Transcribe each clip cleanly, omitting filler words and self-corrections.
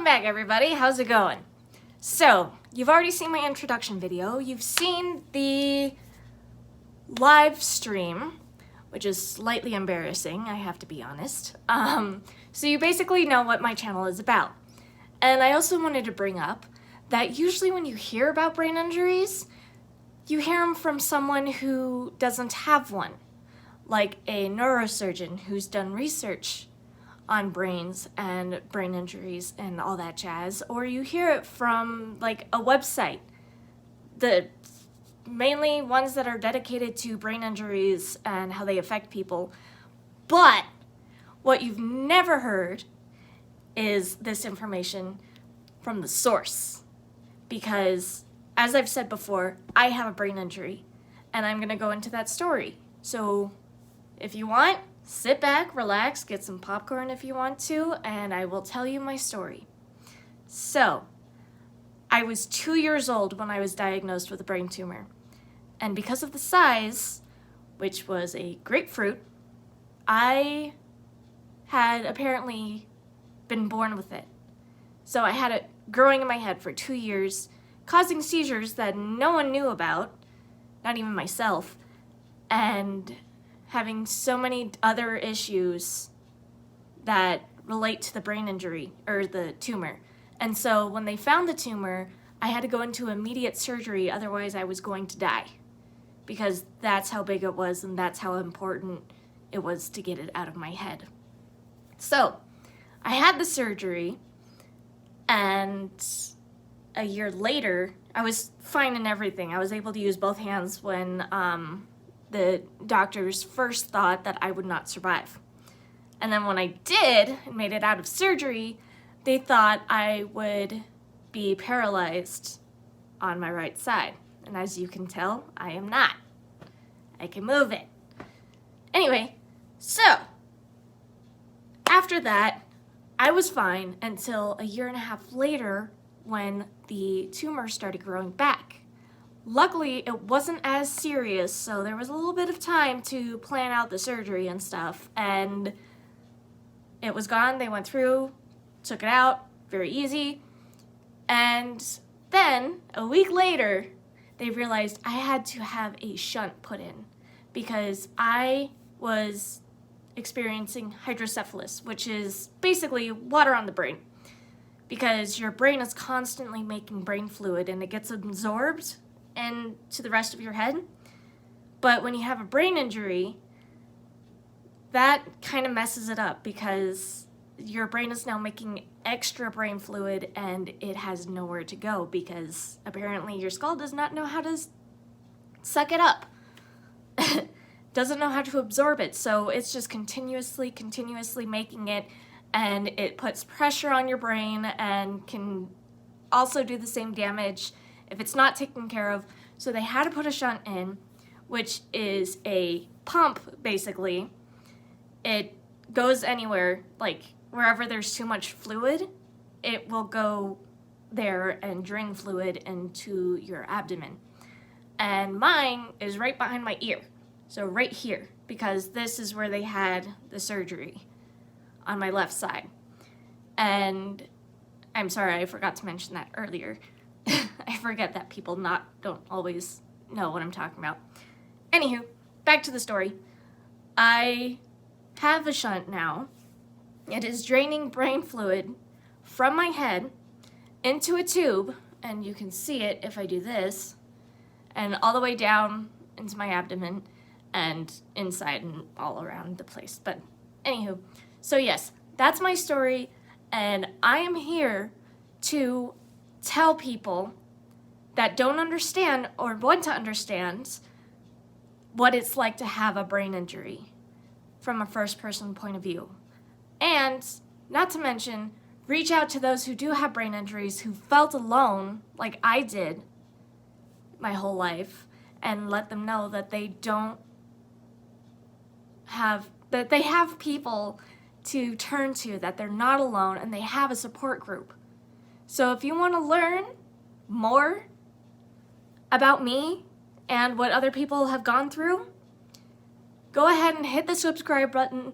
Welcome back, everybody. How's it going? So, you've already seen my introduction video. You've seen the live stream, which is slightly embarrassing, I have to be honest. So you basically know what my channel is about. And I also wanted to bring up that usually when you hear about brain injuries, you hear them from someone who doesn't have one, like a neurosurgeon who's done research on brains and brain injuries and all that jazz, or you hear it from like a website, the mainly ones that are dedicated to brain injuries and how they affect people. But what you've never heard is this information from the source, because as I've said before, I have a brain injury and I'm gonna go into that story. So if you want, sit back, relax, get some popcorn if you want to, and I will tell you my story. So, I was 2 years old when I was diagnosed with a brain tumor. And because of the size, which was a grapefruit, I had apparently been born with it. So I had it growing in my head for 2 years, causing seizures that no one knew about, not even myself, and having so many other issues that relate to the brain injury, or the tumor. And so when they found the tumor, I had to go into immediate surgery, otherwise I was going to die. Because that's how big it was and that's how important it was to get it out of my head. So, I had the surgery, and a year later, I was fine and everything. I was able to use both hands when the doctors first thought that I would not survive. And then when I did and made it out of surgery, they thought I would be paralyzed on my right side. And as you can tell, I am not. I can move it. Anyway, so after that, I was fine until a year and a half later when the tumor started growing back. Luckily, it wasn't as serious, so there was a little bit of time to plan out the surgery and stuff, and it was gone. They went through, took it out, very easy, and then, a week later, they realized I had to have a shunt put in because I was experiencing hydrocephalus, which is basically water on the brain, because your brain is constantly making brain fluid and it gets absorbed into the rest of your head. But when you have a brain injury, that kind of messes it up because your brain is now making extra brain fluid and it has nowhere to go because apparently your skull does not know how to suck it up. Doesn't know how to absorb it, so it's just continuously making it, and it puts pressure on your brain and can also do the same damage if it's not taken care of. So they had to put a shunt in, which is a pump, basically. It goes anywhere, like wherever there's too much fluid, it will go there and drain fluid into your abdomen. And mine is right behind my ear, so right here, because this is where they had the surgery on my left side. And I'm sorry, I forgot to mention that earlier. I forget that people don't always know what I'm talking about. Anywho, back to the story. I have a shunt now. It is draining brain fluid from my head into a tube, and you can see it if I do this, and all the way down into my abdomen and inside and all around the place. But anywho, so yes, that's my story, and I am here to tell people that don't understand or want to understand what it's like to have a brain injury from a first-person point of view. And, not to mention, reach out to those who do have brain injuries who felt alone, like I did my whole life, and let them know that they have people to turn to, that they're not alone, and they have a support group. So if you want to learn more about me and what other people have gone through, go ahead and hit the subscribe button,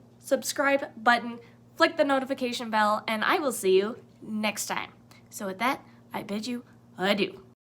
flick the notification bell, and I will see you next time. So with that, I bid you adieu.